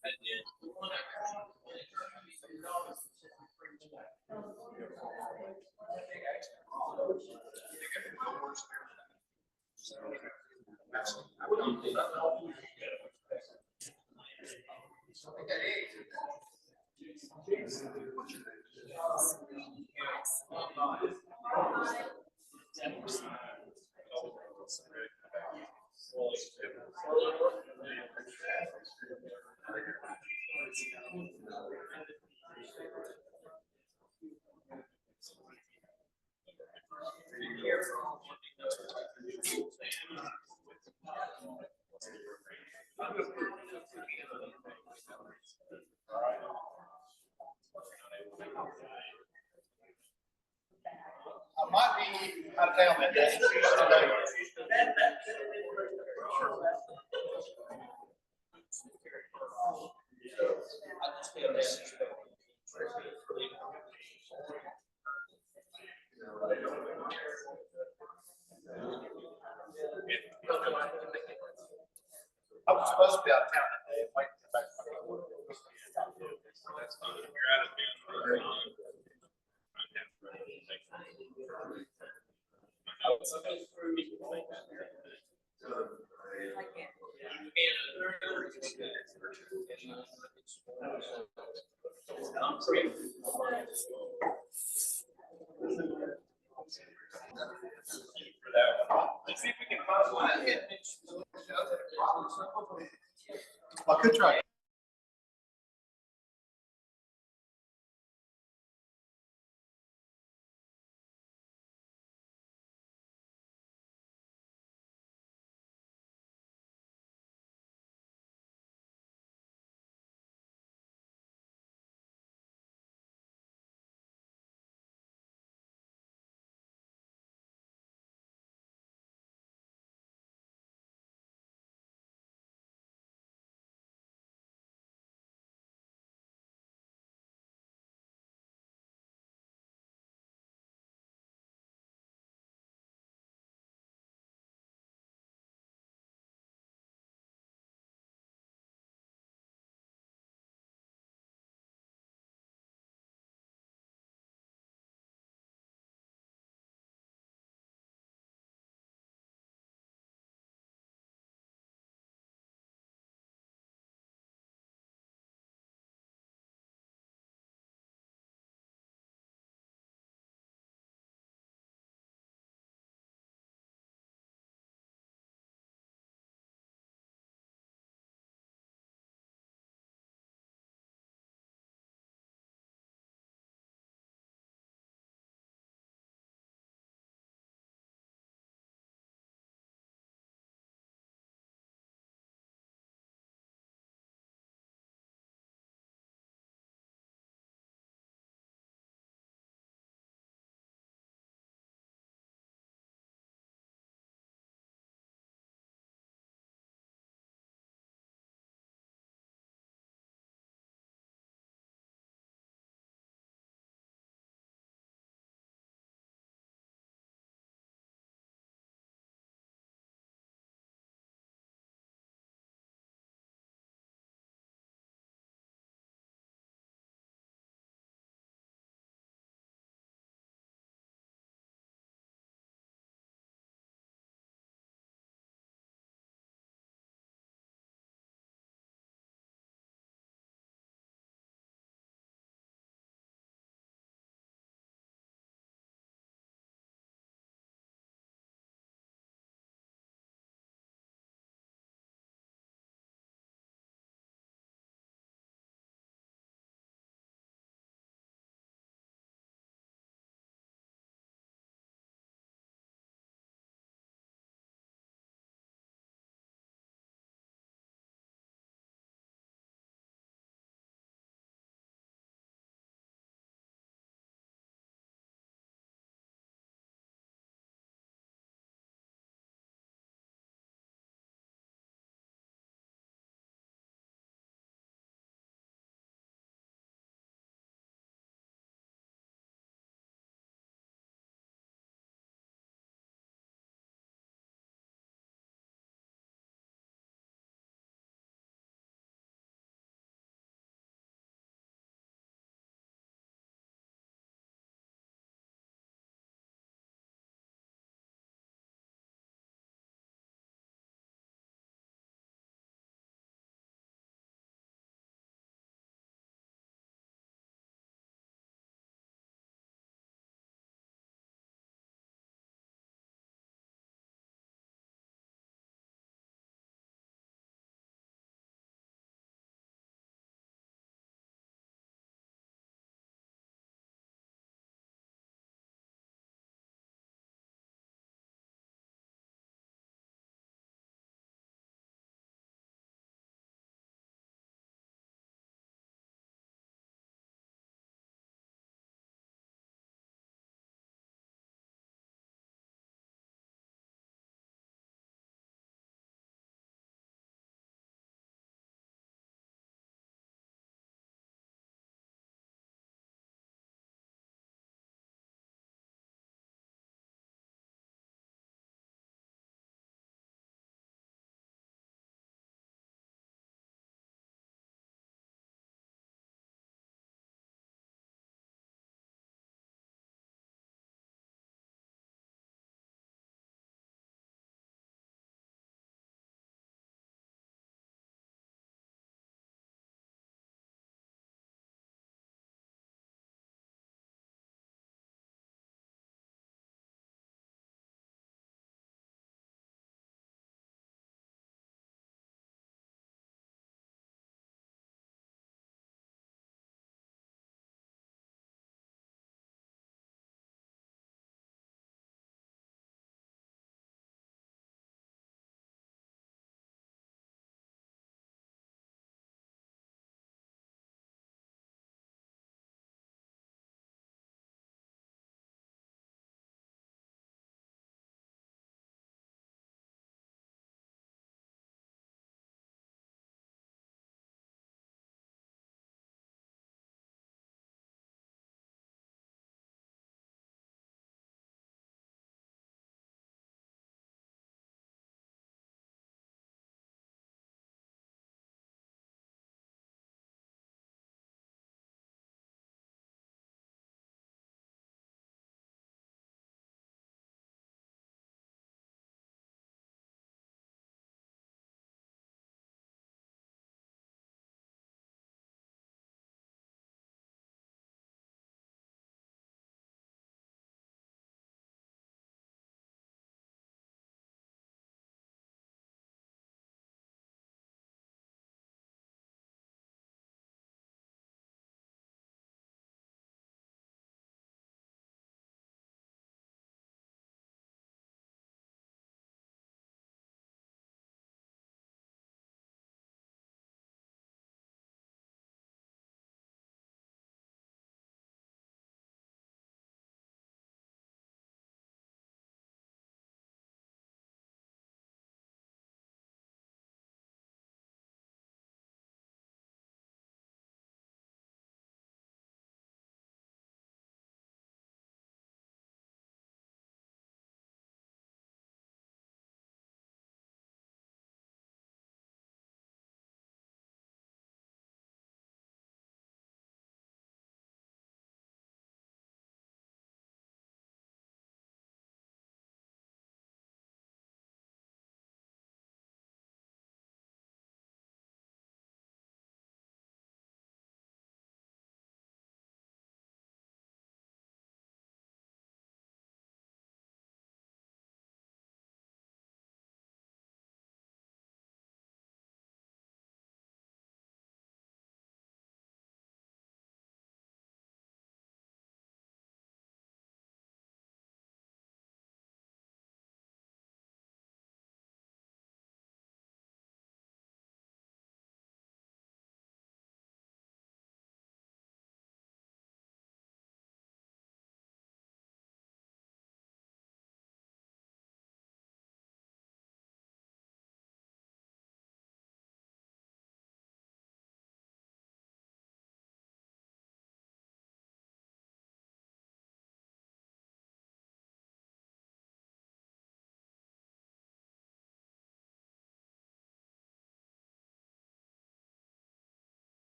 I might be out of town that day. I was supposed to be out of town that day. Might come back. Let's see if we can find one. I could try.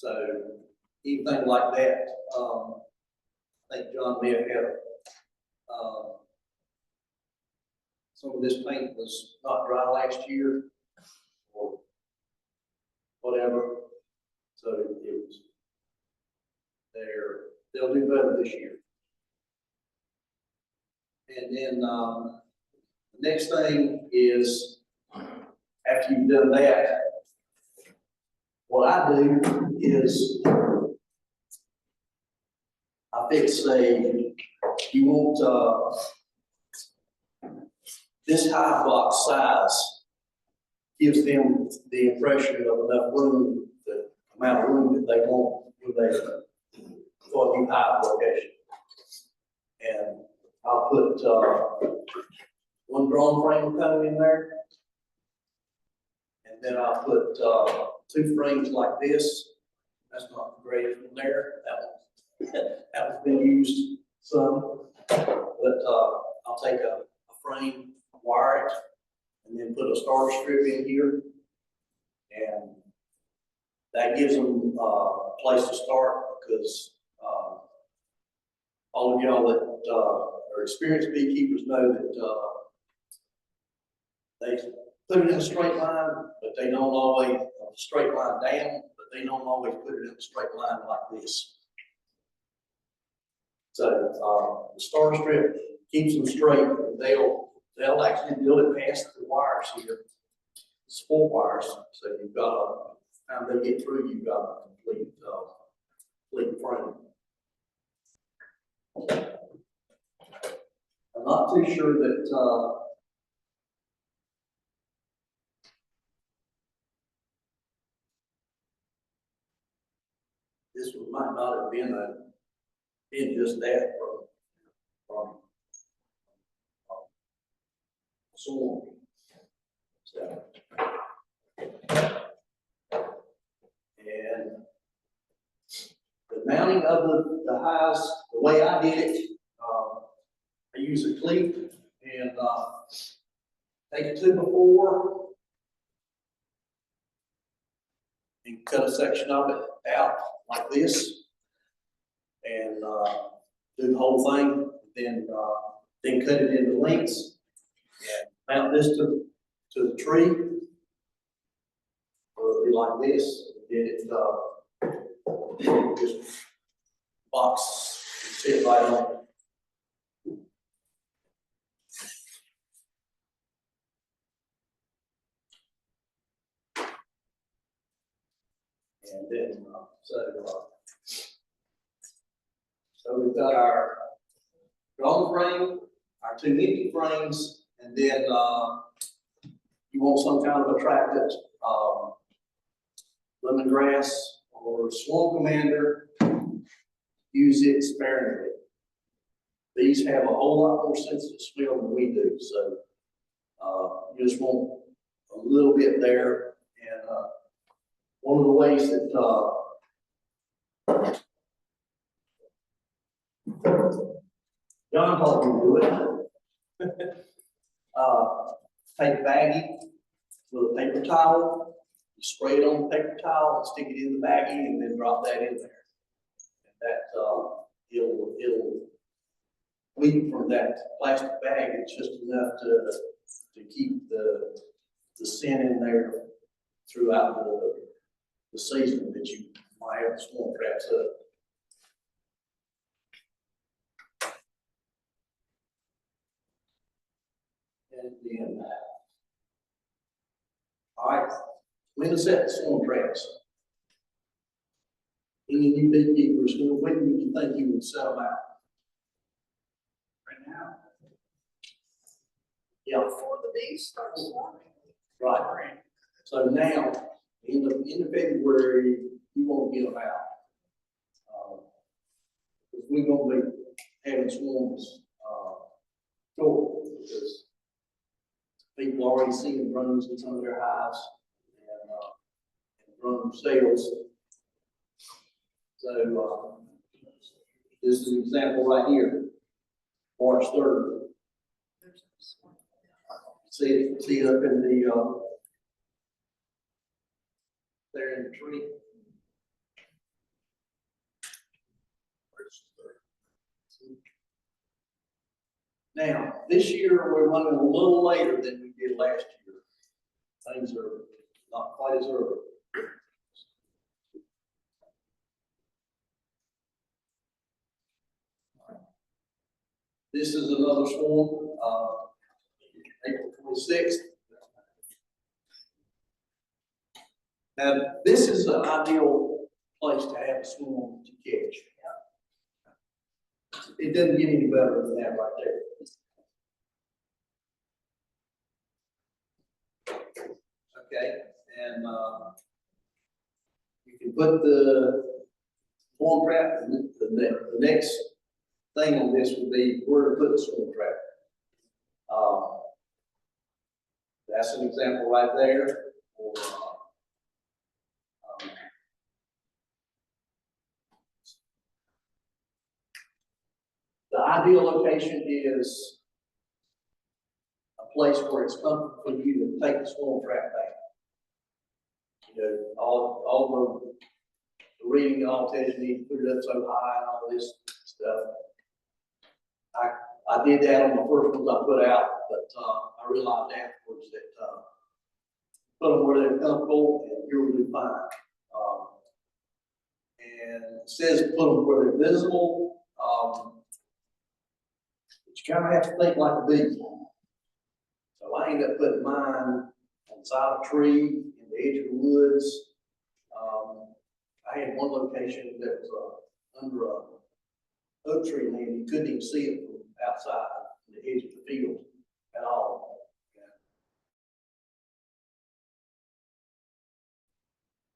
So anything like that, I think John may have had, some of this paint was not dry last year or whatever. So it was, they'll do better this year. And then, the next thing is, after you've done that, what I do is I fix you want, this high box size gives them the impression of enough room, the amount of room that they want for the high location. And I'll put, one drawn frame cone in there. And then I'll put, 2 frames like this. That's not the greatest one there. That one's been used some. But, I'll take a frame, wire it, and then put a starter strip in here. And that gives them a place to start because, all of y'all that, are experienced beekeepers know that, they put it in a straight line, but they don't always, straight line down, but they don't always put it in a straight line like this. So, the starter strip keeps them straight, and they'll actually build it past the wires here. It's 4 wires, so you've got time they get through, you've got a complete frame. I'm not too sure that, this one might not have been just that from storm. So, and the mounting of the highs, the way I did it, I use a cleat and take a 2x4 and cut a section of it out like this, and do the whole thing. Then cut it into lengths and mount this to the tree. So it'll be like this. Then it just box sit right on it. And then, so we've got our drawn frame, our 2 empty frames, and then you want some kind of attractant, lemongrass or swamp commander, use it sparingly. These have a whole lot more sensitive smell than we do, so you just want a little bit there. And one of the ways that John taught me to do it, take a baggie with a paper towel, you spray it on the paper towel and stick it in the baggie and then drop that in there. And that it'll leak from that plastic bag. It's just enough to keep the scent in there throughout the season that you might have the swamp crabs up. And then, all right, when is that swamp traps? Any new beekeepers, when would you think you would set them out? Right now. Yeah. Before the bees start swarming. Right. So now, in the February, you want to get them out. Because we're going to be having swarms short because people already seeing drones in some of their hives and drone sales. So this is an example right here, March 3rd. See up in the there in the tree. Now, this year, we're running a little later than we did last year. Things are not quite as early. This is another swarm, April 26th. Now, this is an ideal place to have a swarm to catch. It doesn't get any better than that right there. Okay, and you can put the swarm trap. The next thing on this would be where to put the swarm trap. That's an example right there. Or, the ideal location is a place where it's comfortable for you to take the swarm trap back. You know, all the reading and all tells you need to put it up so high and all this stuff. I did that on the first ones I put out, but I realized afterwards that put them where they're comfortable and you'll do fine. And it says put them where they're visible. But you kind of have to think like a bee. So I ended up putting mine on the side of a tree, in the edge of the woods. I had one location that was under a oak tree limb. You couldn't even see it from outside the edge of the field at all.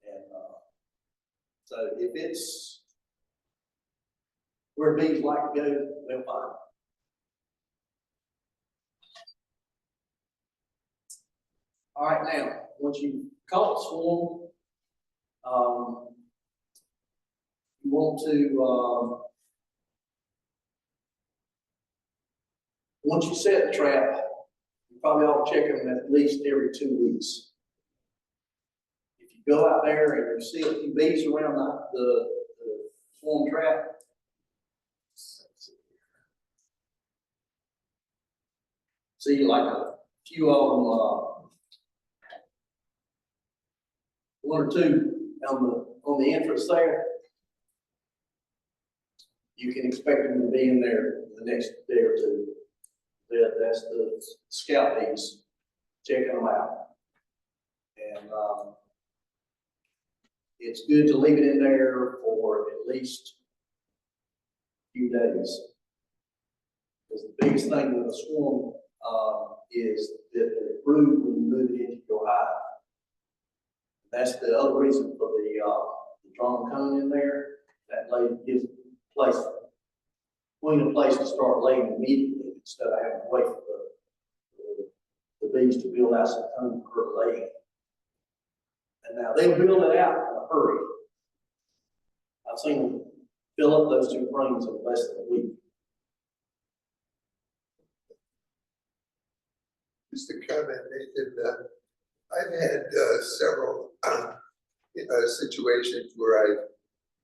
And so if it's where bees like to go, they'll find it. All right, now, once you caught the swarm, you want to, once you set the trap, you probably ought to check them at least every 2 weeks. If you go out there and you see a few bees around the swarm trap, see like a few of them, 1 or 2 on the entrance there, you can expect them to be in there the next day or 2. That's the scout bees checking them out. And it's good to leave it in there for at least a few days. Because the biggest thing with a swarm is that they brood when you move it into your hive. That's the other reason for the drum cone in there. That gives queen a place to start laying immediately instead of having to wait for the bees to build out some cone for her laying. And now they'll build it out in a hurry. I've seen them fill up those 2 frames in less than a week. Just to comment, Nathan, I've had several situations where I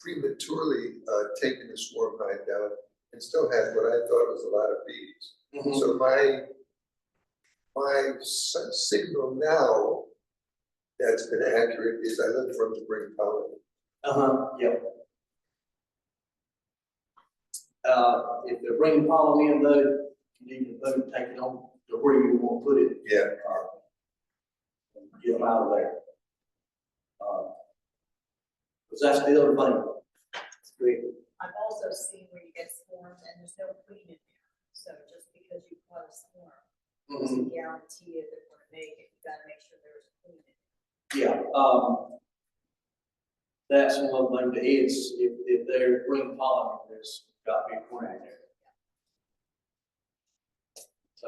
prematurely taken the swarm hive down and still had what I thought was a lot of bees. Mm-hmm. So my signal now that's been accurate is I look for them to bring pollen. Yep. If they're bringing pollen in, though, you need to take it on to where you want to put it. Yeah. Get them out of there. Because that's the other thing. I've also seen where you get swarms and there's no queen in there. So just because you caught a swarm, doesn't guarantee if they're going to make it. You got to make sure there's a queen in there. Yeah. That's one thing to is if they're bringing pollen, there's got to be a queen in there. So,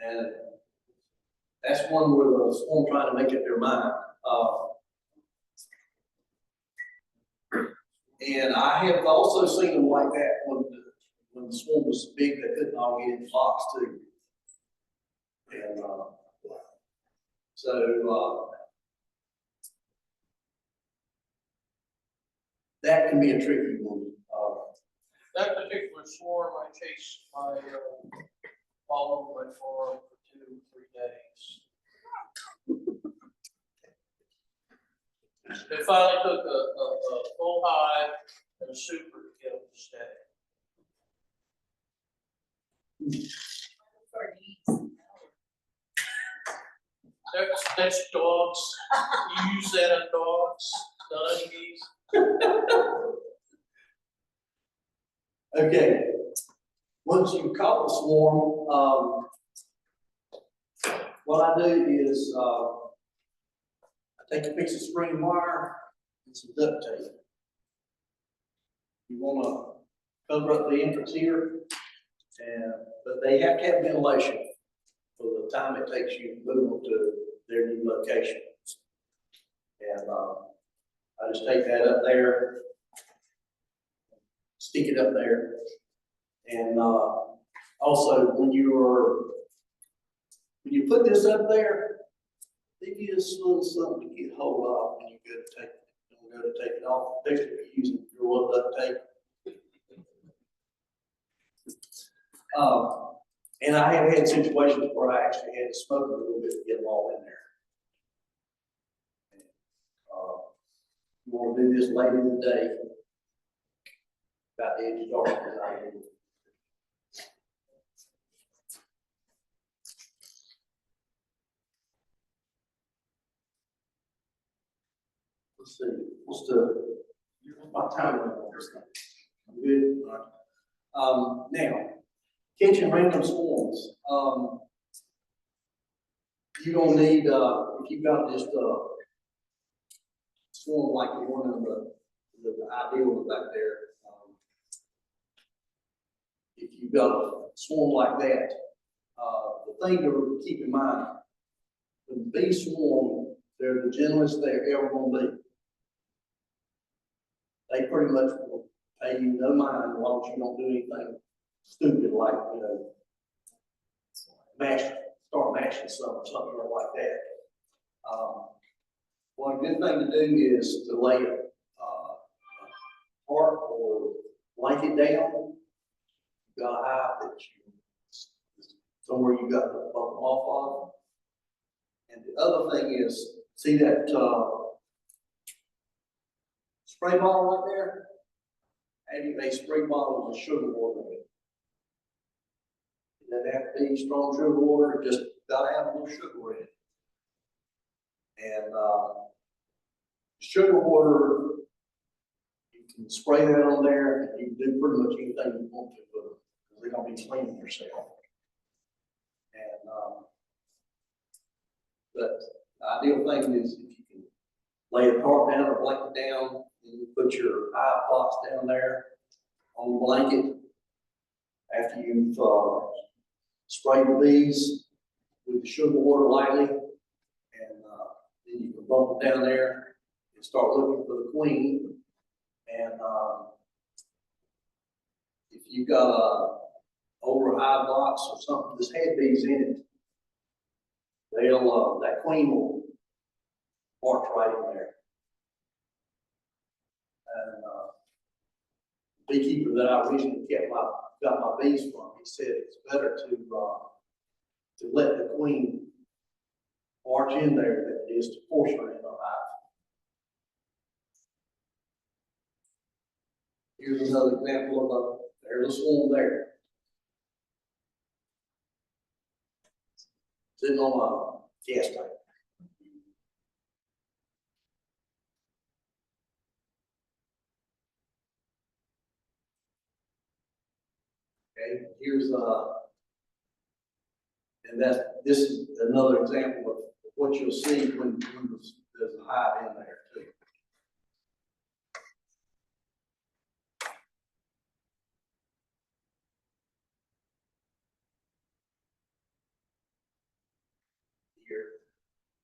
and that's one where the swarm trying to make up their mind. And I have also seen them like that when the swarm was big, they couldn't all get in the box too. And So, that can be a tricky one. That particular swarm, I chased all over my farm for 2-3 days. They finally took a full hive and a super to get them to stay. For needs. That's dogs. You use that on dogs, not on geese. Okay, once you've caught the swarm, what I do is, I take a piece of spring wire and some duct tape. You wanna cover up the entrance here, but they have to have ventilation for the time it takes you to move them to their new location. And, I just take that up there, stick it up there. And, also, when you put this up there, they get a little something to get hold of when you go to take it off, especially if you're using your oil duct tape. And I have had situations where I actually had to smoke a little bit to get them all in there. You want to do this late in the day, about the edge of darkness, I do. Let's see, what's my time on this thing? I'm good. All right. Now, catching random swarms. You're gonna need, if you've got just swarm like the one on the ideal one back there. If you've got a swarm like that, the thing to keep in mind, the bee swarm, they're the gentlest they're ever gonna be. They pretty much will pay you no mind as long as you don't do anything stupid like, start mashing something like that. One good thing to do is to lay a tarp or blanket down. You've got a hive that somewhere you got to bump them off of. And the other thing is, see that spray bottle right there? Having a spray bottle with sugar water in it. It doesn't have to be strong sugar water, it just gotta have a little sugar in it. And sugar water, you can spray that on there, and you can do pretty much anything you want to with them, because they're gonna be cleaning themselves. And but the ideal thing is if you can lay a tarp down or blanket down, and you put your hive box down there on the blanket. After you've sprayed the bees with the sugar water lightly, and then you can bump it down there and start looking for the queen. And if you've got a older hive box or something that's had bees in it, that queen will march right in there. And beekeeper that I recently got my bees from, he said it's better to let the queen march in there than it is to force her in the hive. Here's another example of there's a swarm there. Sitting on a gas tank. Okay, here's and this is another example of what you'll see when there's a hive in there too. Here.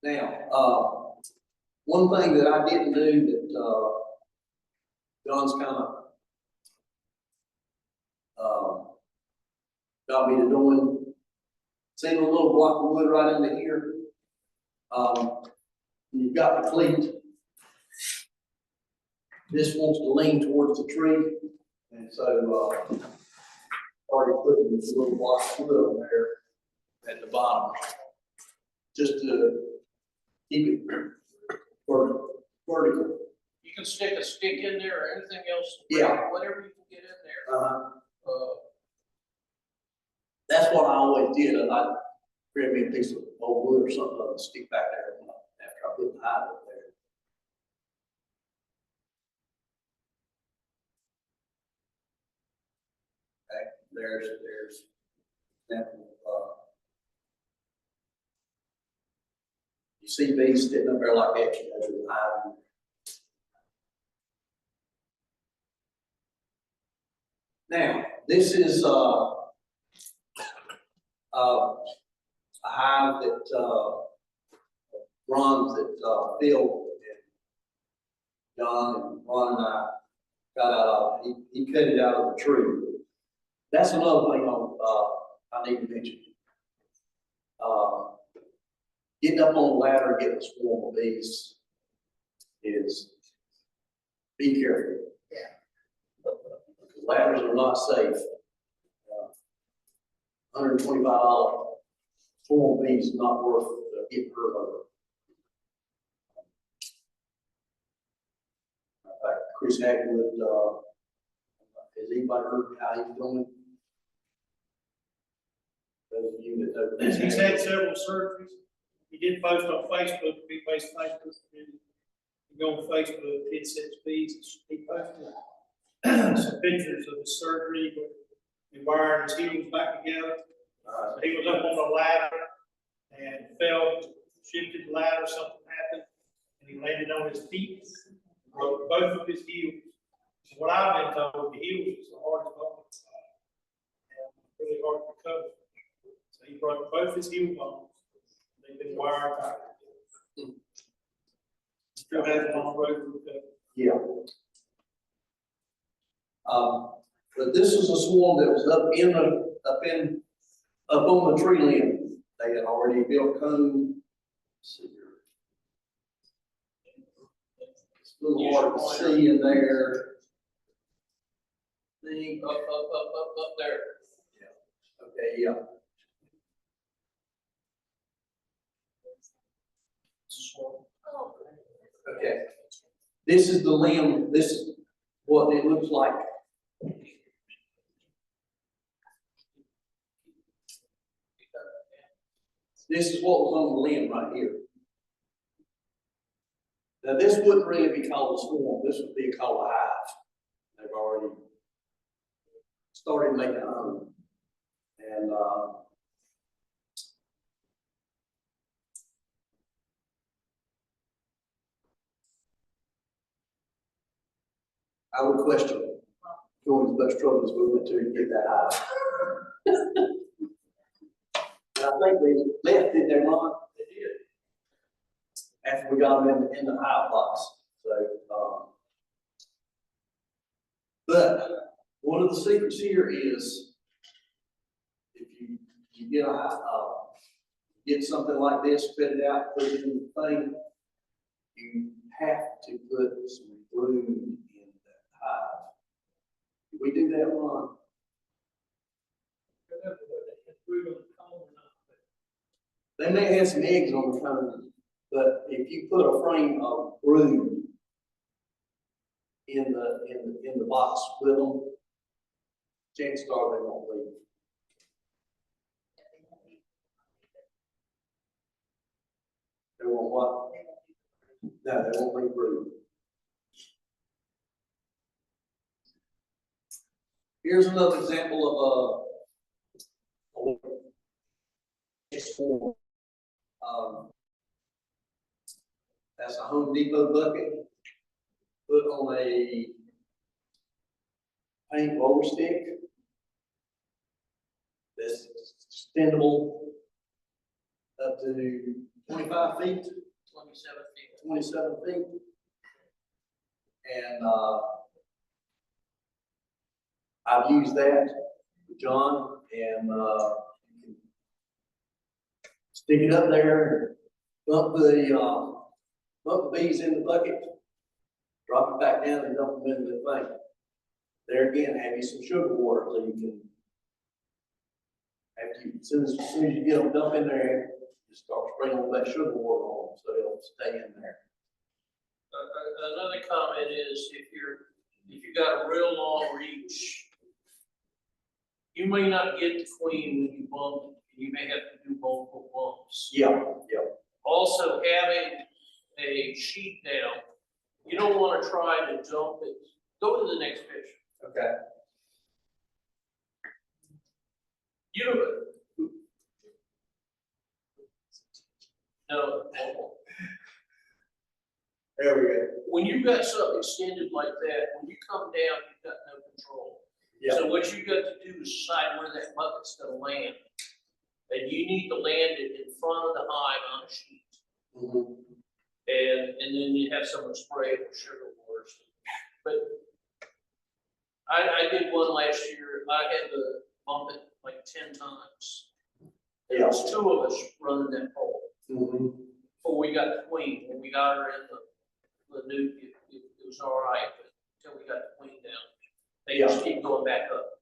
Now, one thing that I didn't do that John's kind of got me to doing. See the little block of wood right under here? You've got the cleat. This wants to lean towards the tree, and so, already putting this little block of wood on there at the bottom, just to keep it vertical. You can stick a stick in there or anything else. Yeah. Whatever you can get in there. That's what I always did, and I'd grab me a piece of old wood or something and stick back there after I put the hide up there. Okay, there's example of, you see bees sitting up there like that, you know, the hide. Now, this is, a hive that, runs at, Phil and John and Ron and I got out of, he cut it out of the tree. That's another thing I need to mention. Getting up on the ladder and getting a swarm of bees is, be careful. Yeah. Because ladders are not safe. $125 swarm of bees is not worth getting hurt over. In fact, Chris Hackwood, has anybody heard how he's doing? Those of you that know. Chris He's had Hackwood. several surgeries. He did post on Facebook, Beekeepers Facebook, and you go on Facebook, it says bees, he posted some pictures of his surgery, but he wired his heels back together. So he was up on the ladder and fell, shifted the ladder, something happened, and he landed on his feet, broke both of his heels. So what I've been told, the heels is the hardest bone, and really hard to recover. So he broke both his heel bones. They've been wired back. Still has a long road to recover. Yeah. But this is a swarm that was up on the tree limb. They had already built cone. Let's see here. It's a little hard to see in there. See, Up there. okay, yeah. Okay. This is the limb. This is what it looks like. This is what was on the limb right here. Now, this wouldn't really be called a swarm. This would be called a hive. They've already started making a home. And I would question going as much trouble as we went to get that hive. And I think they left, didn't they, Ron? They did. After we got them in the hive box. So, but one of the secrets here is if you get get something like this, spit it out, put it in the thing, you have to put some brood in that hive. Did we do that, Ron? They may have some eggs on the cone, but if you put a frame of brood in the box with them, chances are they won't leave. They won't what? No, they won't leave brood. Here's another example of a swarm. That's a Home Depot bucket put on a paint roller stick that's extendable up to 25 feet, 27 feet. 27 feet. And I've used that with John, and you can stick it up there, Dump the bees in the bucket, drop it back down and dump them into the thing. There again, have you some sugar water so you can, as soon as you get them dumped in there, just start sprinkling that sugar water on them so they'll stay in there. Another comment is if you got a real long reach, you may not get the queen when you bump it. You may have to do multiple bumps. Yeah. Also, having a sheet down, you don't want to try to dump it. Go to the next picture. Okay. You don't. No. There we go. When you've got something extended like that, when you come down, you've got no control. Yeah. So what you've got to do is decide where that bucket's gonna land. And you need to land it in front of the hive on a sheet. Mhm. And then you have someone spray it with sugar water. But I did one last year. I had to bump it like 10 times. There was 2 of us running that pole. Mhm. Before we got the queen, when we got her in the nuke, it was all right, but until we got the queen down, they just keep going back up.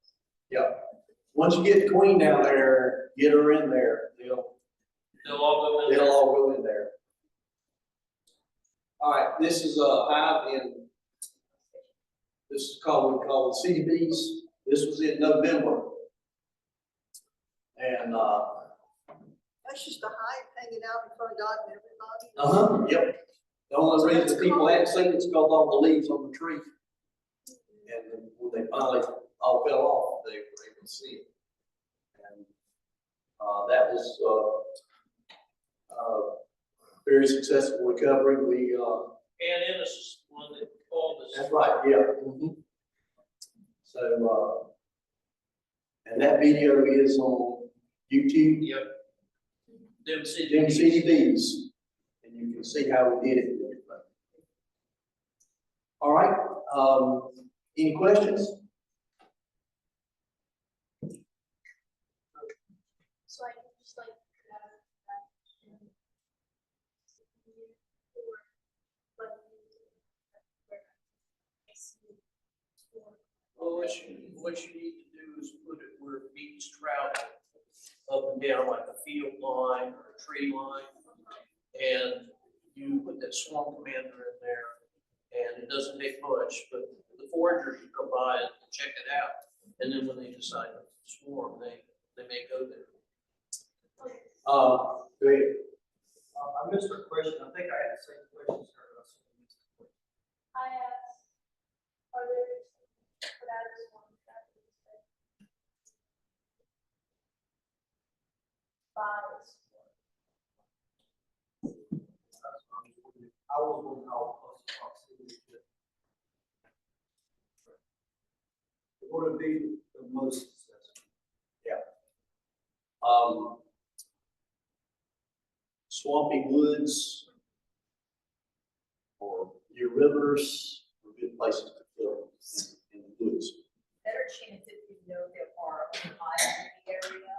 Once you get the queen down there, get her in there, They'll all go in there. they'll all go in there. All right, this is a hive this is called City Bees. This was in November. And, That's just a hive hanging out in front of God and everybody. yep. The only reason people hadn't seen it is because all the leaves on the tree. And when they finally all fell off, they were able to see it. And, that was, very successful recovery. We, And Ennis is the one that called us. that's right, yeah. Mhm. So, and that video is on YouTube, Yep. Them Jim CDBs, and you can see how we did it and everything. All right, any questions? So I just like Well, what you need to do is put it where bees travel, up and down like a field line or a tree line. And you put that swarm commander in there, and it doesn't take much, but the foragers will come by and check it out. And then when they decide to swarm, they may go there. Go ahead. I missed her question. I think I had the same question as her. I asked, are there status ones that you said? Bias. I was wondering how close the proximity to. What would be the most successful? Swampy woods or your rivers are good places to fill in the woods. Better chance if you know there are hives in the area,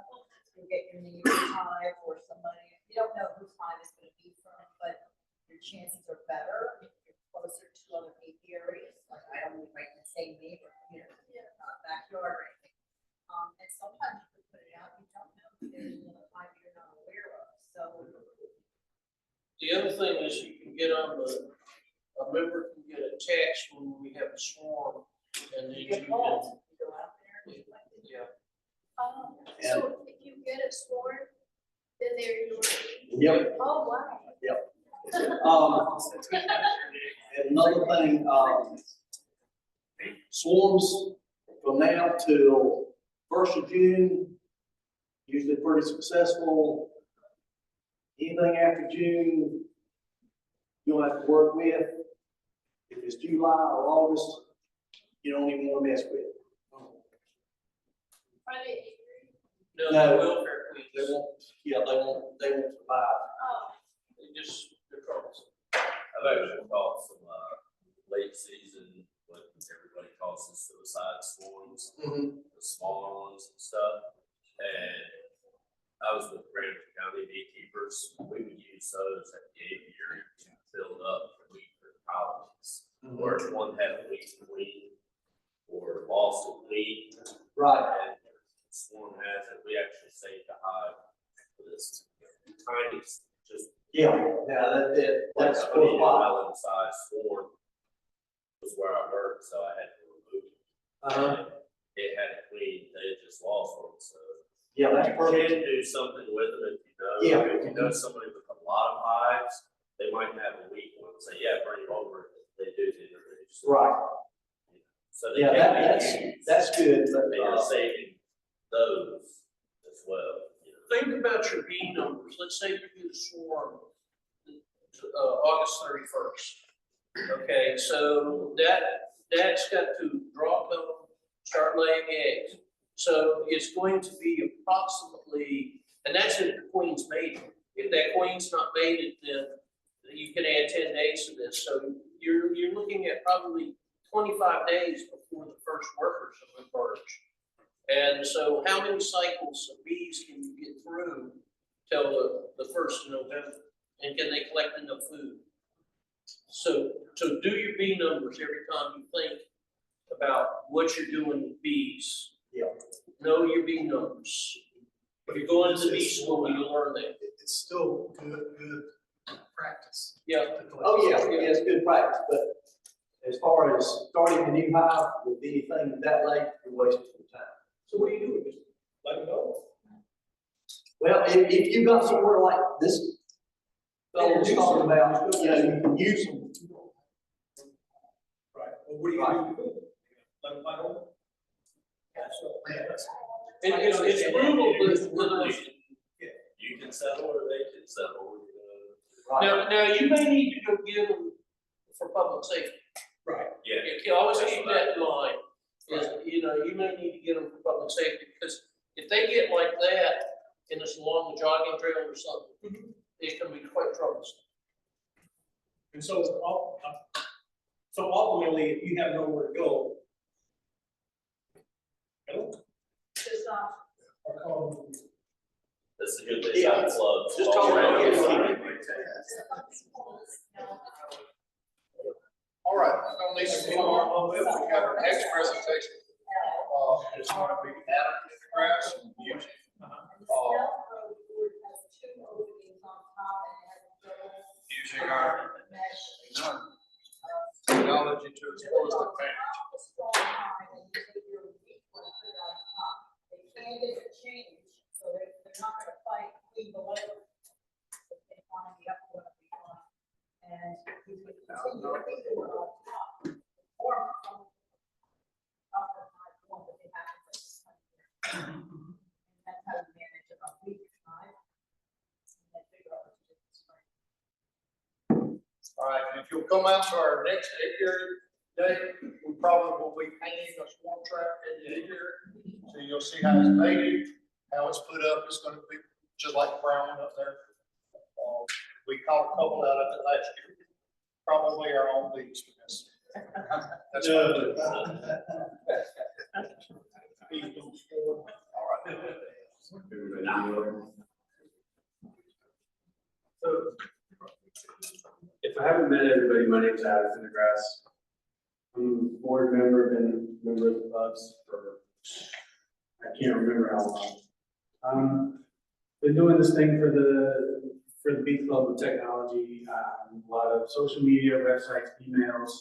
you'll get your neighbor's hive or somebody, you don't know whose hive is gonna be from, but your chances are better if you're closer to other apiaries, like I don't live right in the same neighborhood, not backyard or anything. And sometimes you can put it out, you don't know, if there's another hive you're not aware of, so. The other thing is you can get on a member can get a text when we have a swarm, and then you Get can. calls, you go out there. Yeah. So if you get a swarm, then they're yours. Yep. Oh, wow. And another thing, swarms from now till 1st of June, usually pretty successful. Anything after June, you'll have to work with. If it's July or August, you don't even want to mess with. Are they angry? No, No. the welfare They queens, won't survive. Oh, they're troublesome. I've actually caught some, late season, what everybody calls the suicide swarms, Mm-hmm. the smaller ones and stuff. And I was with Grant county beekeepers, we would use those at the apiary to build up the queen colonies. Or if one had a weak queen or lost a queen, Right. and the swarm has it, we actually saved the hive for this tiny, just Yeah, that's like a for why. melon sized swarm was where I worked, so I had to remove it. It had a queen, they had just lost one, so. Yeah, that's You perfect. can do something with them if you know. Yeah. If you know somebody with a lot of hives, they might have a weak one, say, yeah, bring them over, they do to introduce. Right. So they Yeah, can be used. that's good, but, They are saving those as well. You know. Think about your bee numbers. Let's say you get a swarm August 31st. Okay, so that's got to drop them, start laying eggs. So it's going to be approximately, and that's if the queen's mated. If that queen's not mated, then you can add 10 days to this. So you're looking at probably 25 days before the first workers have emerged. And so how many cycles of bees can you get through till the 1st of November? And can they collect enough food? So do your bee numbers every time you think about what you're doing with bees. Yeah. Know your bee numbers. If you're going to the bee school, you learn that. It's still good practice. Yeah. oh, yeah, it's good practice, but as far as starting a new hive with anything that late, you're wasting your time. So what do you do? Just let it go? Well, if you got somewhere like this, fellow was talking about, you know, you can use them. Right. Well, what do you do? Let them fight over? It's brutal, but You can settle or they can settle. now you may need to go get them for public safety. Right. Yeah. You always keep that in mind, is, you know, you may need to get them for public safety, because if they get like that, and it's along the jogging trail or something, it can be quite troublesome. And so, so ultimately, if you have nowhere to go. Just, That's a good thing. Yeah. Clubs. Just talk about it. All right, I'm gonna need some more on a little bit. We got our next presentation. It's gonna be Adam in the grass and music. Using our technology to expose the paint. They can't get it changed, so they're not gonna fight, leave the labor. They want to be up for what we want. And we would continue to think they were on top, or from up at high point, but they have to. And that's how we manage it on week 5. And then figure out what to do this spring. All right, and if you'll come out to our next apiary day, we probably will be painting a swarm trap in the apiary. So you'll see how it's made, how it's put up. It's gonna be just like the brown one up there. We caught a couple out of it last year. Probably our own bees for this. That's what I do. All right. So, if I haven't met everybody, my name's Adam in the grass. I'm a board member, been a member of the clubs for, I can't remember how long. Been doing this thing for the Bee Club with technology, a lot of social media, websites, emails,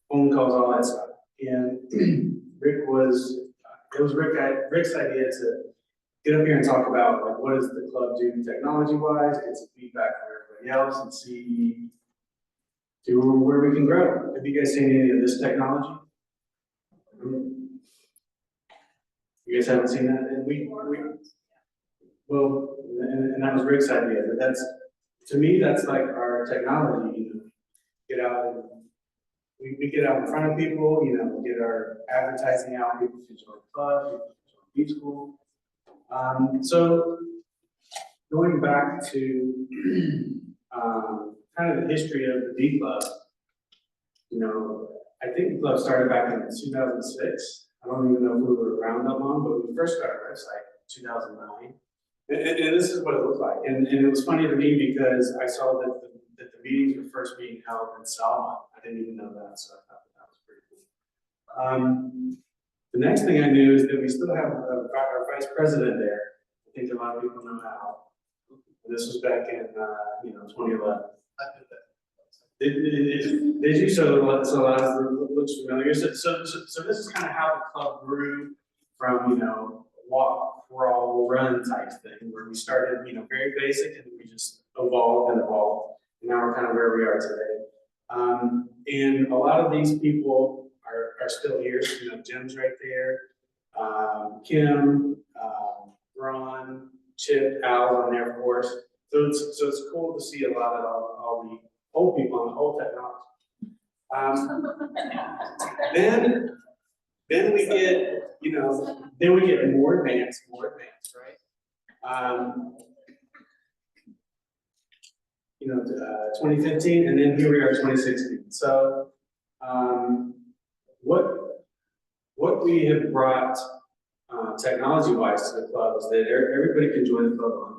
phone calls, all that stuff. And it was Rick's idea to get up here and talk about like what does the club do technology wise, get some feedback from everybody else, and see where we can grow. Have you guys seen any of this technology? You guys haven't seen that? And well, and that was Rick's idea, but that's, to me, that's like our technology, you know, get out and we get out in front of people, you know, get our advertising out, people to join the club, people to join Bee School. So going back to kind of the history of the Bee Club, you know, I think the club started back in 2006. I don't even know if we were around that long, but we first got our website in 2009. And this is what it looked like, and it was funny to me because I saw that the meetings were first being held in Selma. I didn't even know that, so I thought that was pretty cool. The next thing I knew is that we still have our vice president there. I think a lot of people know Al. And this was back in 2011. Did you? So looks familiar. So this is kind of how the club grew from walk, crawl, run type thing, where we started very basic and we just evolved and evolved. And now we're kind of where we are today. And a lot of these people are still here. Jim's right there. Kim, Ron, Chip, Al on there, of course. So it's cool to see a lot of all the old people on the old technology. Then we get more advanced, right? 2015, and then here we are, 2016. So, what we have brought technology-wise to the club is that everybody can join the club online.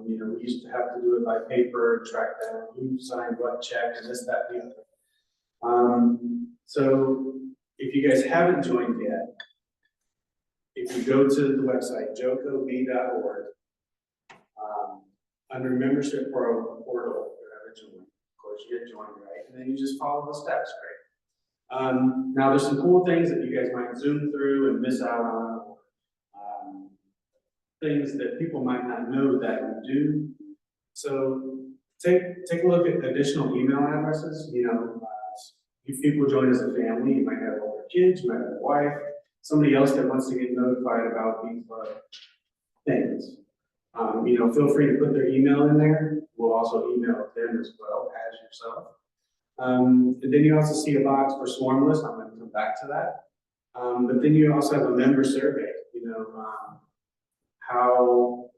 We used to have to do it by paper, track down who signed what check, and this, that, and the other. So if you guys haven't joined yet, if you go to the website, jocov.org, under membership portal, you have to join. Of course, you get joined, right? And then you just follow the steps, right? Now there's some cool things that you guys might zoom through and miss out on, things that people might not know that we do. So take a look at additional email addresses. If people join as a family, you might have older kids, you might have a wife, somebody else that wants to get notified about these things. Feel free to put their email in there. We'll also email them as well as yourself. And then you also see a box for swarm list. I'm going to come back to that. But then you also have a member survey. How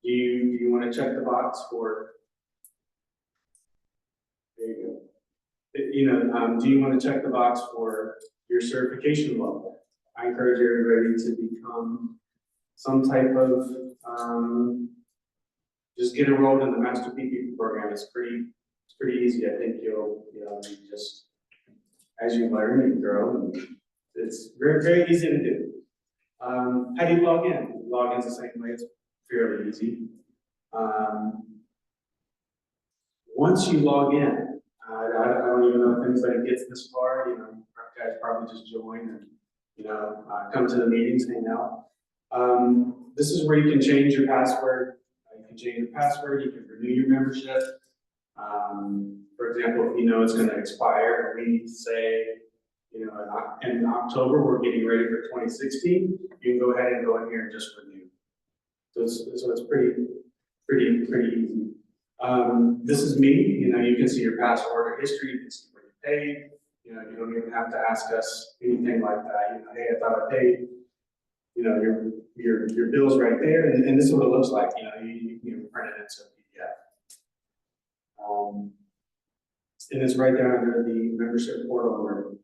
do you want to check the box for? There you go. Do you want to check the box for your certification level? I encourage everybody to become some type of, just get enrolled in the Master Beekeeper program. It's pretty easy. I think you just, as you learn, you grow, and it's very, very easy to do. How do you log in? Login's the same way. It's fairly easy. Once you log in, I don't even know if anybody gets this far. Guys probably just join and come to the meetings, hang out. This is where you can change your password. You can change your password. You can renew your membership. For example, if it's going to expire, and we need to say, in October we're getting ready for 2016. You can go ahead and go in here and just renew. So it's pretty easy. This is me. You can see your past order history. You can see what you paid. You don't even have to ask us anything like that. Hey, I thought I paid. Your bill's right there, and this is what it looks like. You can print it into a PDF. And it's right there under the membership portal or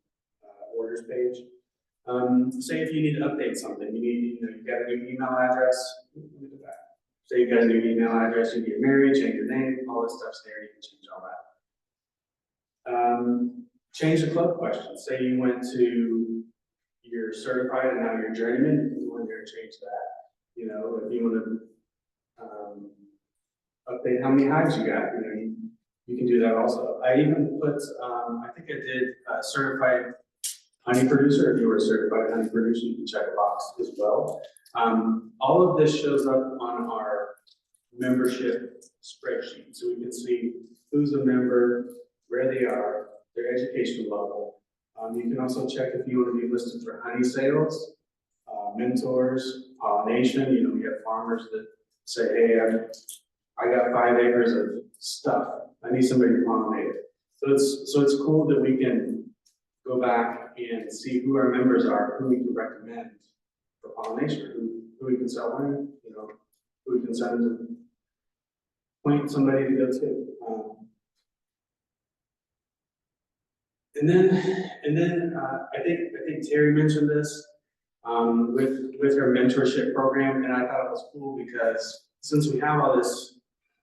orders page. Say if you need to update something, you've got a new email address. Say you've got a new email address, you get married, change your name, all this stuff's there. You can change all that. Change the club question. Say you went to you're certified and now you're journeyman, you want to change that. If you want to update how many hives you got, you can do that also. I even put, I think I did certified honey producer. If you were a certified honey producer, you can check a box as well. All of this shows up on our membership spreadsheet. So we can see who's a member, where they are, their education level. You can also check if you want to be listed for honey sales, mentors, pollination. We have farmers that say, hey, I got 5 acres of stuff. I need somebody to pollinate it. So it's cool that we can go back and see who our members are, who we can recommend for pollination, who we can sell honey, who we can send to point somebody to go to. And then I think Terry mentioned this. with her mentorship program, and I thought it was cool because since we have all this,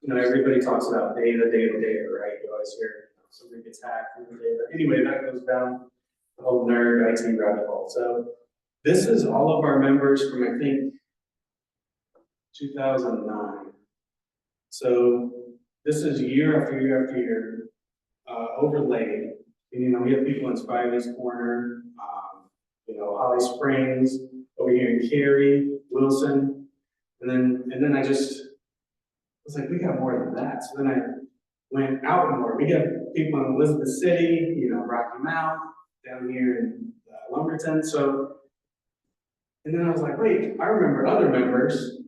everybody talks about data, right? You always hear somebody gets hacked in the data. Anyway, that goes down the whole nerd IT rabbit hole. So this is all of our members from, I think, 2009. So this is year after year after year, overlaid. And, we have people in Spivey's Corner, Holly Springs, over here in Cary, Wilson. And then I was like, we got more than that. So then I went out more. We got people in Elizabeth City, Rocky Mount, down here in Lumberton. And then I was like, wait, I remember other members.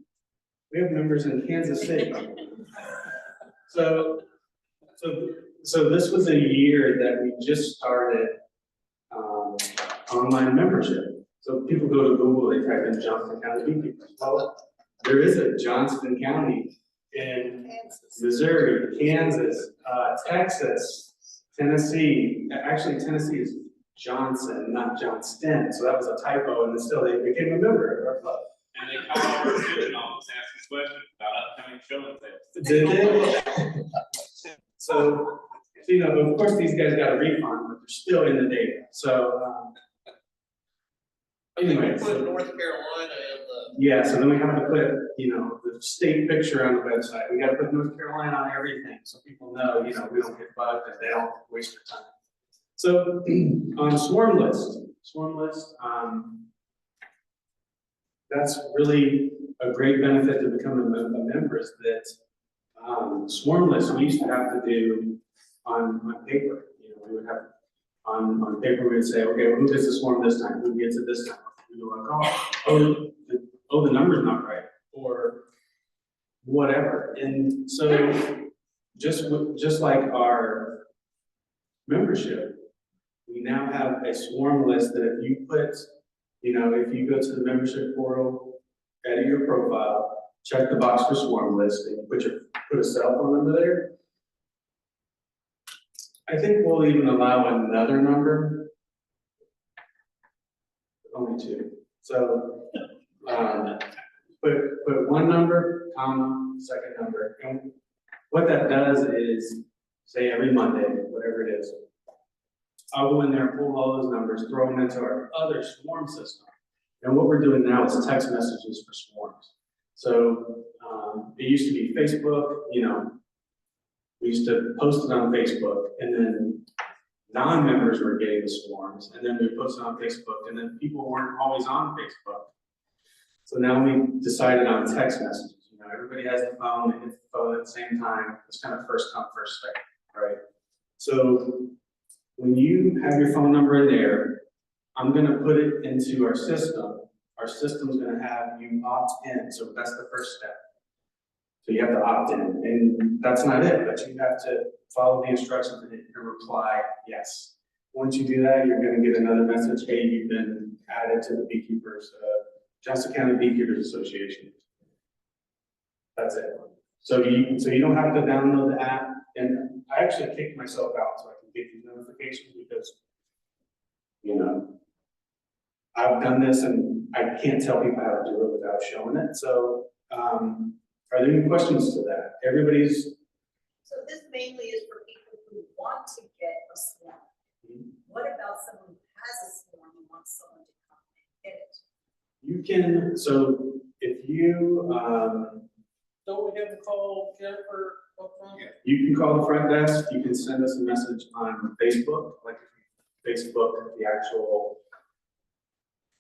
We have members in Kansas City. So this was a year that we just started online membership. So people go to Google, they type in Johnston County Beekeepers. Well, there is a Johnston County in Missouri, Kansas, Texas, Tennessee. Actually, Tennessee is Johnson, not Johnston. So that was a typo, and still they became a member of our club. And they call our extension office, asking questions about upcoming show and sales. Did they? So, of course, these guys got a refund, but they're still in the data. So, anyway. Put North Carolina in the. Yeah, so then we have to put, the state picture on the website. We got to put North Carolina on everything so people know, we don't get bugged and they don't waste their time. So, on Swarm List, that's really a great benefit to becoming a member is that Swarm List we used to have to do on paper. We would have on paper we would say, okay, well, who gets the swarm this time? Who gets it this time? We do a call. Oh, the number's not right, or whatever. And so just like our membership, we now have a swarm list that if you put, if you go to the membership portal, edit your profile, check the box for swarm list, and put a cell phone number there. I think we'll even allow another number. Only two. So put one number, comma, second number. And what that does is say every Monday, whatever it is, I'll go in there, pull all those numbers, throw them into our other swarm system. And what we're doing now is text messages for swarms. So it used to be Facebook, we used to post it on Facebook, and then non-members were getting the swarms, and then we posted on Facebook, and then people weren't always on Facebook. So now we decided on text messages. Everybody has the phone, they hit the phone at the same time. It's kind of first come, first second, right? So when you have your phone number in there, I'm gonna put it into our system. Our system's gonna have you opt in, so that's the first step. So you have to opt in, and that's not it, but you have to follow the instructions and reply yes. Once you do that, you're gonna get another message, hey, you've been added to the Beekeepers, Johnston County Beekeepers Association. That's it. So you don't have to download the app, and I actually kicked myself out so I can get these notifications because, I've done this and I can't tell people how to do it without showing it. So, are there any questions to that? Everybody's. So this mainly is for people who want to get a swarm. What about someone who has a swarm and wants someone to come and get it? You can, so if you, Don't we have to call Jennifer up front? you can call the front desk, you can send us a message on Facebook, like Facebook, the actual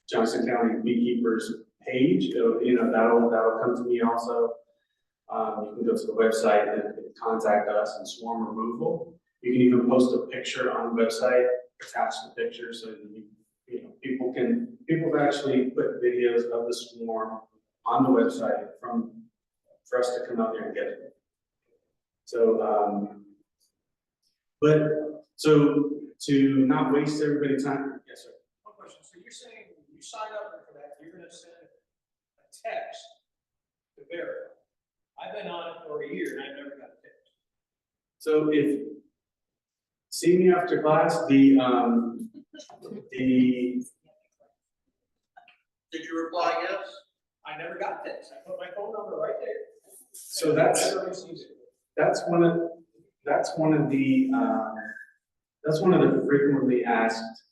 Johnston County Beekeepers page, that'll come to me also. You can go to the website and contact us and swarm removal. You can even post a picture on the website, attach the picture so that people have actually put videos of the swarm on the website for us to come out there and get it. So, so to not waste everybody's time, yes, sir. One question, so you're saying you sign up for that, you're gonna send a text to verify. I've been on it for a year and I've never got a text. So if, see me after class, the Did you reply yes? I never got this. I put my phone number right there. So that's Never received it. that's one of the frequently asked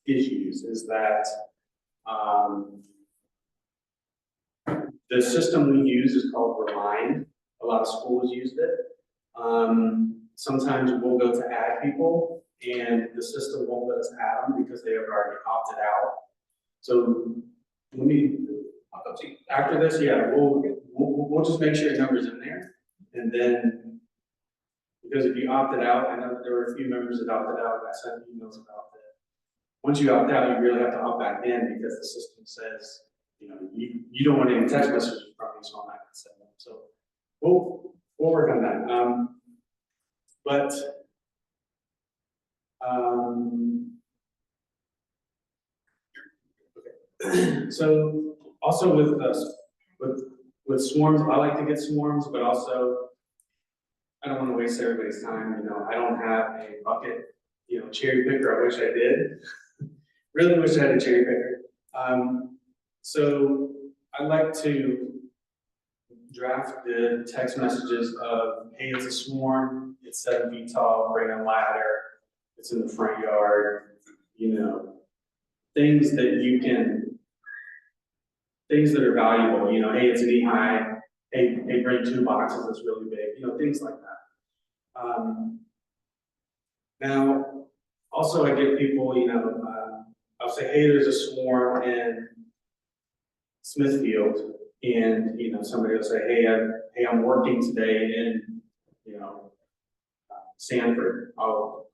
issues is that the system we use is called Remind. A lot of schools used it. Sometimes we'll go to add people and the system won't let us add them because they have already opted out. So let me, after this, yeah, we'll just make sure your number's in there. And then, because if you opted out, I know there were a few members that opted out, and I sent emails about that. Once you opt out, you really have to opt back in because the system says, you know, you don't want any text messages from me, so I'm not gonna send them. So we'll work on that. So also with us, with swarms, I like to get swarms, but also I don't want to waste everybody's time. You know, I don't have a bucket, you know, cherry picker. I wish I did. Really wish I had a cherry picker. So I like to draft the text messages of, hey, it's a swarm, it's 7 feet tall, bring a ladder, it's in the front yard, you know, things that you can, things that are valuable, you know, hey, it's knee high, hey, bring 2 boxes that's really big, you know, things like that. Now, also I get people, you know, I'll say, hey, there's a swarm in Smithfield, and, you know, somebody will say, hey, I'm working today in, you know, Sanford, I'll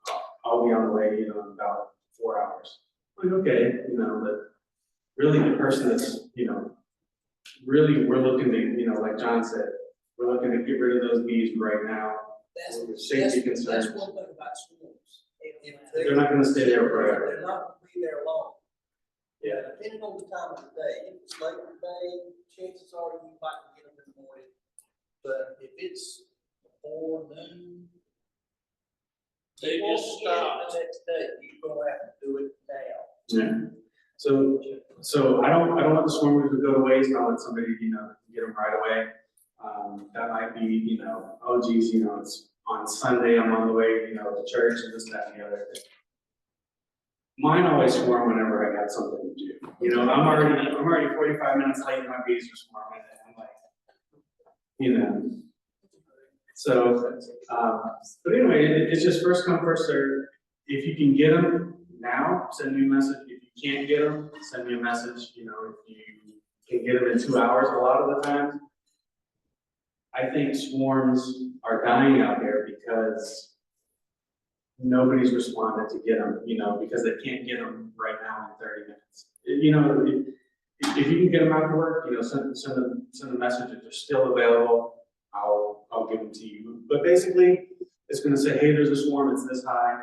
be on the way, you know, in about 4 hours. Like, okay, you know, but really the person that's, you know, really we're looking to, you know, like John said, we're looking to get rid of those bees right now. Safety concerns. That's one thing about swarms. If They're not gonna stay there forever. They're not gonna be there long. Yeah. Depending on the time of the day, if it's late in the day, chances are you might get them in the morning. But if it's before noon, They you won't just get it stopped. the next day, you're gonna have to do it now. Yeah. So I don't want the swarmers to go to waste. I want somebody, you know, to get them right away. That might be, you know, oh geez, you know, it's on Sunday, I'm on the way, you know, to church and this, that, and the other thing. Mine always swarm whenever I got something to do. You know, I'm already 45 minutes late and my bees are swarming and I'm like, you know. So, but anyway, it's just first come, first serve. If you can get them now, send me a message. If you can't get them, send me a message. You know, if you can get them in 2 hours a lot of the time. I think swarms are dying out there because nobody's responded to get them, you know, because they can't get them right now in 30 minutes. You know, if you can get them out to work, you know, send a message if they're still available. I'll give them to you. But basically, it's going to say, hey, there's a swarm, it's this high.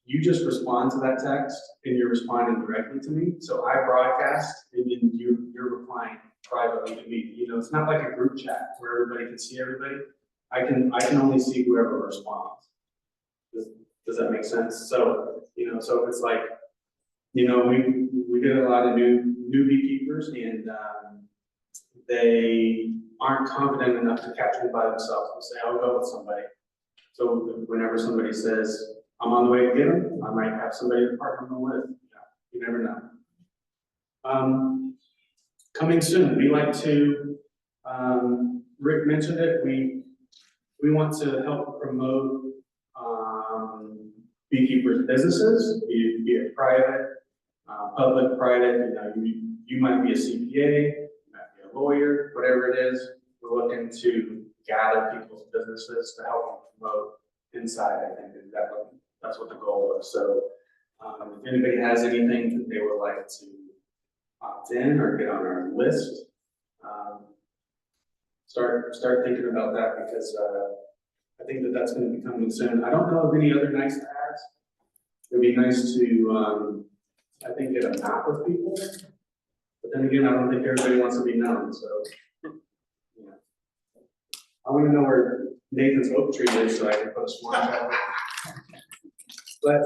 You just respond to that text, and you're responding directly to me. So I broadcast, and then you're replying privately to me. You know, it's not like a group chat where everybody can see everybody. I can only see whoever responds. Does that make sense? So, you know, so it's like, you know, we get a lot of new beekeepers, and they aren't confident enough to catch one by themselves and say, I'll go with somebody. So whenever somebody says, I'm on the way to get them, I might have somebody to partner them with. You never know. Coming soon, we like to, Rick mentioned it, we want to help promote beekeepers' businesses, be it private, public, private, you know, you might be a CPA, you might be a lawyer, whatever it is. We're looking to gather people's businesses to help them promote inside, I think, that's what the goal is. So if anybody has anything that they would like to opt in or get on our list, start thinking about that because I think that's going to be coming soon. I don't know of any other nice to haves. It'd be nice to, I think, get a map of people. But then again, I don't think everybody wants to be known, so. Yeah. I want to know where Nathan's oak tree is so I can put a swarm out. But,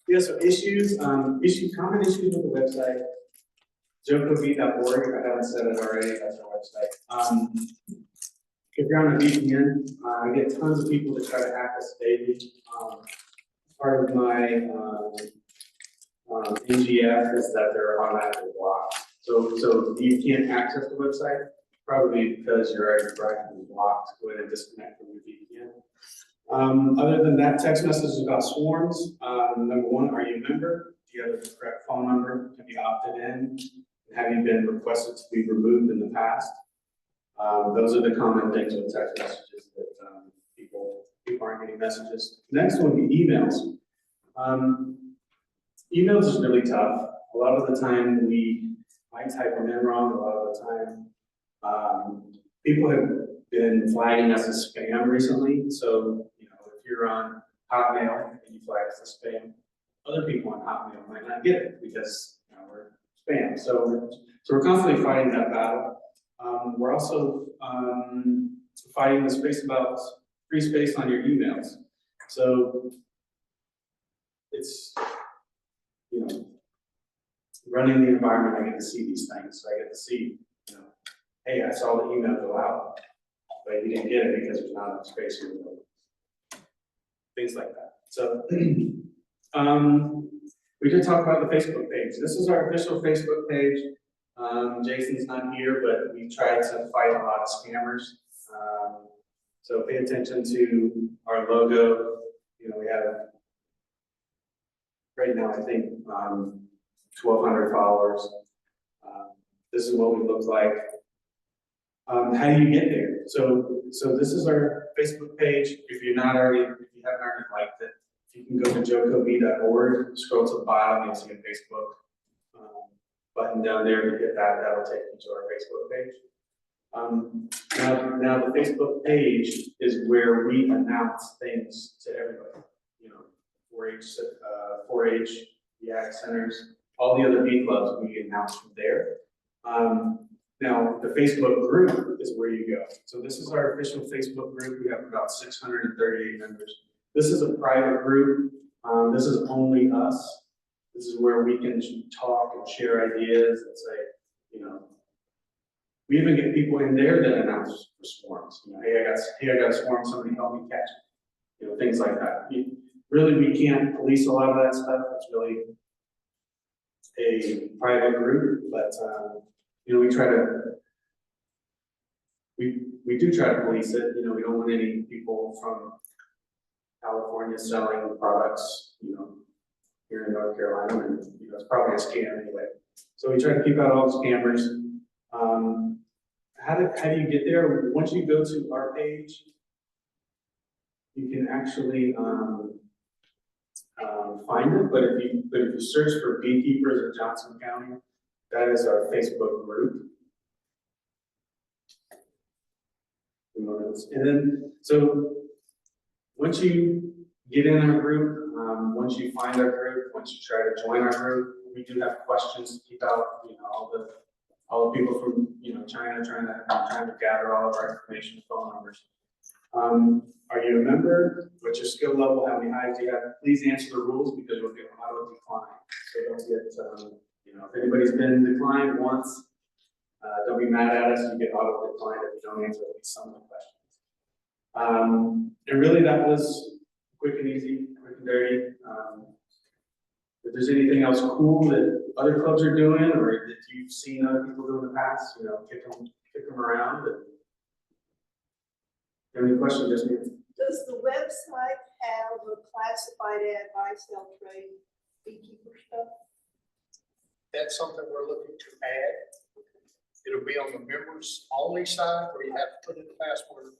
yeah, so issues, common issues with the website. jokov.org, if I haven't said it already, that's our website. If you're on the VPN, I get tons of people that try to hack us daily. Part of my NGF is that they're automatically blocked. So you can't access the website, probably because you're already proactively blocked. Go ahead and disconnect from your VPN. Other than that, text messages about swarms. Number one, are you a member? Do you have the correct phone number? Have you opted in? Have you been requested to be removed in the past? Those are the common things with text messages that people aren't getting messages. Next one would be emails. Emails is really tough. A lot of the time I type them in wrong. A lot of the time, people have been flagging us as spam recently. So, you know, if you're on Hotmail and you flag us as spam, other people on Hotmail might not get it because, you know, we're spam. So we're constantly fighting that battle. We're also fighting the space about free space on your emails. So it's, you know, running the environment, I get to see these things. So I get to see, you know, hey, I saw the email go out, but you didn't get it because there's not enough space in the building. Things like that. So we did talk about the Facebook page. This is our official Facebook page. Jason's not here, but we tried to fight a lot of scammers. So pay attention to our logo. You know, we have right now, I think, 1,200 followers. This is what we look like. How do you get there? So this is our Facebook page. If you haven't already liked it, you can go to jokov.org, scroll to the bottom, you'll see a Facebook button down there. You hit that, that'll take you to our Facebook page. Now the Facebook page is where we announce things to everybody. You know, 4-H, the Ag Centers, all the other bee clubs, we announce from there. Now the Facebook group is where you go. So this is our official Facebook group. We have about 638 members. This is a private group. This is only us. This is where we can talk and share ideas and say, you know, we even get people in there that announce for swarms. You know, hey, I got a swarm, somebody help me catch it. You know, things like that. Really, we can't police a lot of that stuff. It's really a private group, but you know, we do try to police it. You know, we don't want any people from California selling products, you know, here in North Carolina, and you know, it's probably a scam anyway. So we try to keep out all the scammers. How do you get there? Once you go to our page, you can actually find it. But if you search for Beekeepers in Johnston County, that is our Facebook group. And then, so once you get in our group, once you find our group, once you try to join our group, we do have questions to keep out, you know, all the people from, you know, China trying to gather all of our information, phone numbers. Are you a member? What's your skill level? How many hives do you have? Please answer the rules because you'll get auto decline. So don't get, you know, if anybody's been declined once, don't be mad at us. You get auto declined if you don't answer at least some of the questions. And really, that was quick and easy, quick and dirty. If there's anything else cool that other clubs are doing, or that you've seen other people do in the past, you know, kick them around. And any questions, just me. Does the website have a classified ad buy, sell, trade, beekeeper stuff? That's something we're looking to add. It'll be on the members only side where you have to put in the password.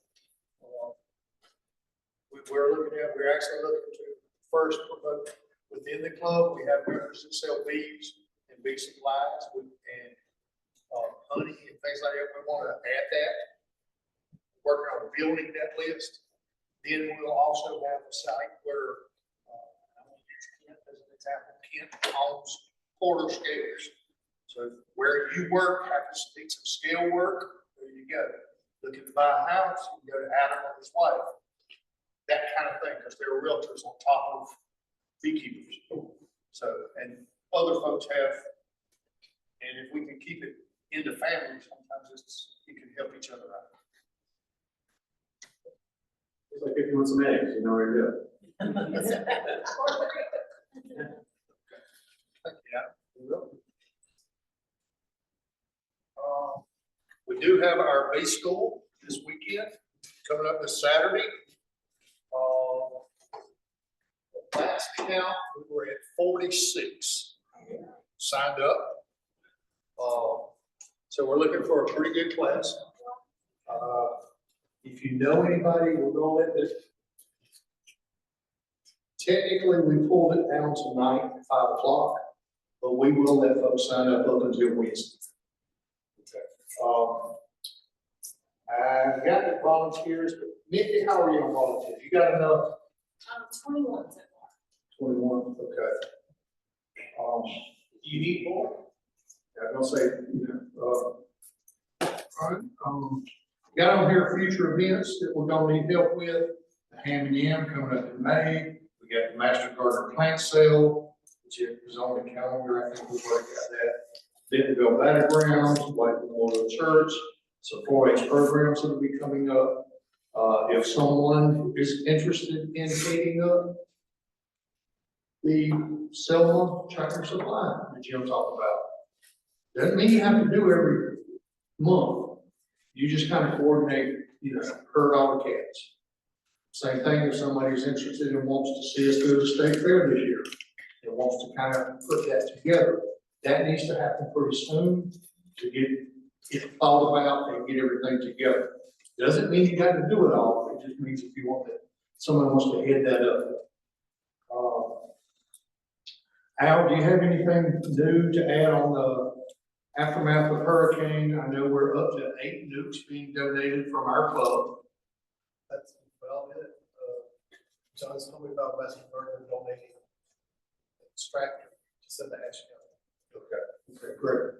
We're actually looking to first promote within the club. We have members that sell bees and bee supplies and honey and things like that. We want to add that. Working on building that list. Then we'll also have a site where I'm going to use Kent as an example. Kent owns quarter scalers. So where you work, have to need some scale work, there you go. Looking to buy a house, you can go to Adam or his wife. That kind of thing, because they're realtors on top of beekeepers. So, and other folks have, And if we can keep it in the family, sometimes it can help each other out. It's like if you want some eggs, you know where to go. Yeah. We do have our base school this weekend, coming up this Saturday. Last count, we were at 46 signed up. So we're looking for a pretty good class. If you know anybody, we're gonna let this. Technically, we pulled it down tonight at 5 o'clock, but we will let folks sign up until Wednesday. Okay. I got the volunteers, but Nikki, how are you on volunteers? You got enough? 21 so far. 21, okay. Do you need more? Yeah, I'm gonna say, all right, got on here future events that we're gonna need help with. The Ham and Yam coming up in May. We got the Master Gardener plant sale, which is on the calendar. I think we've already got that. Bentonville Battlegrounds, White Memorial Church, some 4-H programs that will be coming up. If someone is interested in taking up the Selma Tractor Supply that Jim talked about, doesn't mean you have to do every month. You just kind of coordinate, herd all the cats. Same thing if somebody's interested and wants to see us do the state fair this year and wants to kind of put that together. That needs to happen pretty soon to get it thought about and get everything together. Doesn't mean you got to do it all. It just means if you want that, someone wants to head that up. Al, do you have anything new to add on the aftermath of hurricane? I know we're up to 8 nukes being donated from our club. That's about it. Johnston told me about Western Burger donating extractor to send the action out. Okay, great.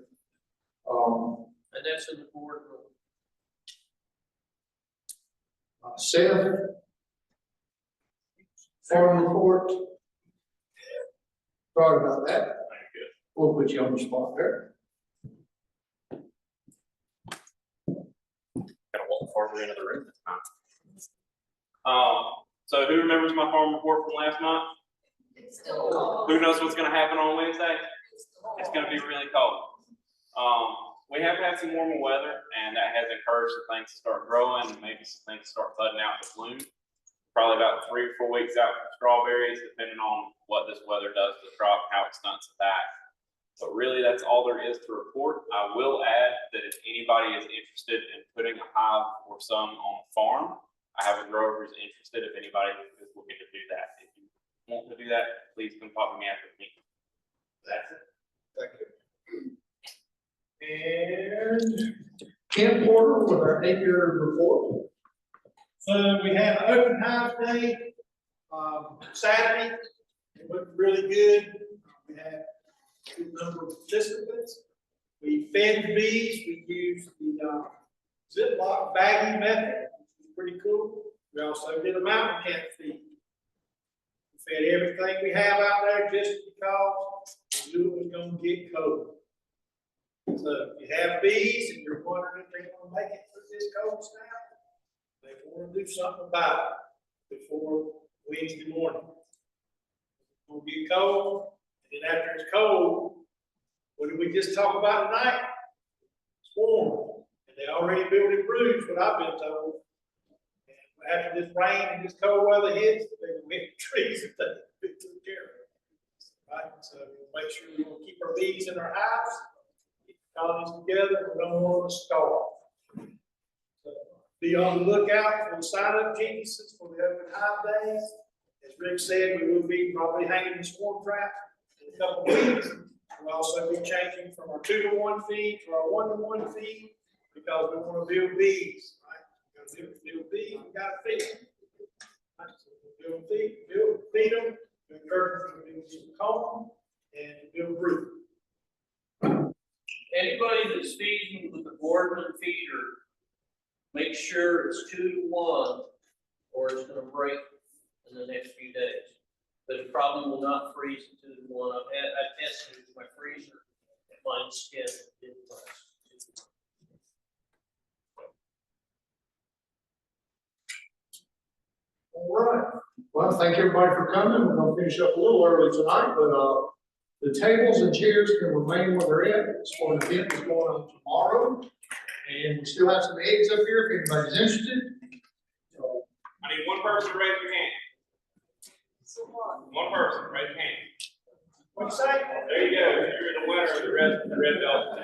And that's in the board room. Seth, farm report. Sorry about that. We'll put you on the spot there. Gotta walk farther into the room this time. So who remembers my farm report from last month? It's still cold. Who knows what's gonna happen on Wednesday? It's gonna be really cold. We have had some warmer weather, and that has encouraged some things to start growing, and maybe some things start budding out to bloom. Probably about 3 or 4 weeks out from strawberries, depending on what this weather does to the crop, how it stunts it back. But really, that's all there is to report. I will add that if anybody is interested in putting a hive or some on the farm, I have a grower who's interested if anybody is looking to do that. If you want to do that, please come talk to me after the meeting. That's it. Thank you. And Ken Porter with our 8-year report. So we had an open house day, Saturday. It looked really good. We had a good number of participants. We fed the bees. We used the Ziploc bagging method, which was pretty cool. We also did a mountain cat feed. We fed everything we have out there just because we knew it was going to get cold. So if you have bees and you're wondering if they're going to make it through this cold snap, they want to do something about it before Wednesday morning. It's going to be cold, and then after it's cold, what did we just talk about tonight? It's warm, and they already building roofs, what I've been told. And after this rain and this cold weather hits, they're going to hit the trees if they fit through there. Right, so make sure we will keep our bees in our hives. Colonies together, we don't want to starve. So be on the lookout for the sign-up geniuses for the open hive days. As Rick said, we will be probably hanging the swarm trap in a couple of weeks. We'll also be changing from our 2-to-1 feed to our 1-to-1 feed because we want to build bees. Right? We're going to build bees, we got to feed them. Right? So we'll feed them, encourage them to build some comb and build brood. Anybody that's feeding with the Boardman feeder, make sure it's 2-to-1 or it's gonna break in the next few days. But it probably will not freeze at 2-to-1. I tested it with my freezer. fine skin in place. All right, well, thank everybody for coming, we're gonna finish up a little early tonight, but, the tables and chairs can remain where they're at, as far as the event is going on tomorrow. And we still have some eggs up here if anybody's interested. So, I need one person to raise your hand. One person, raise your hand. What's that? There you go, you're the winner of the red velvet.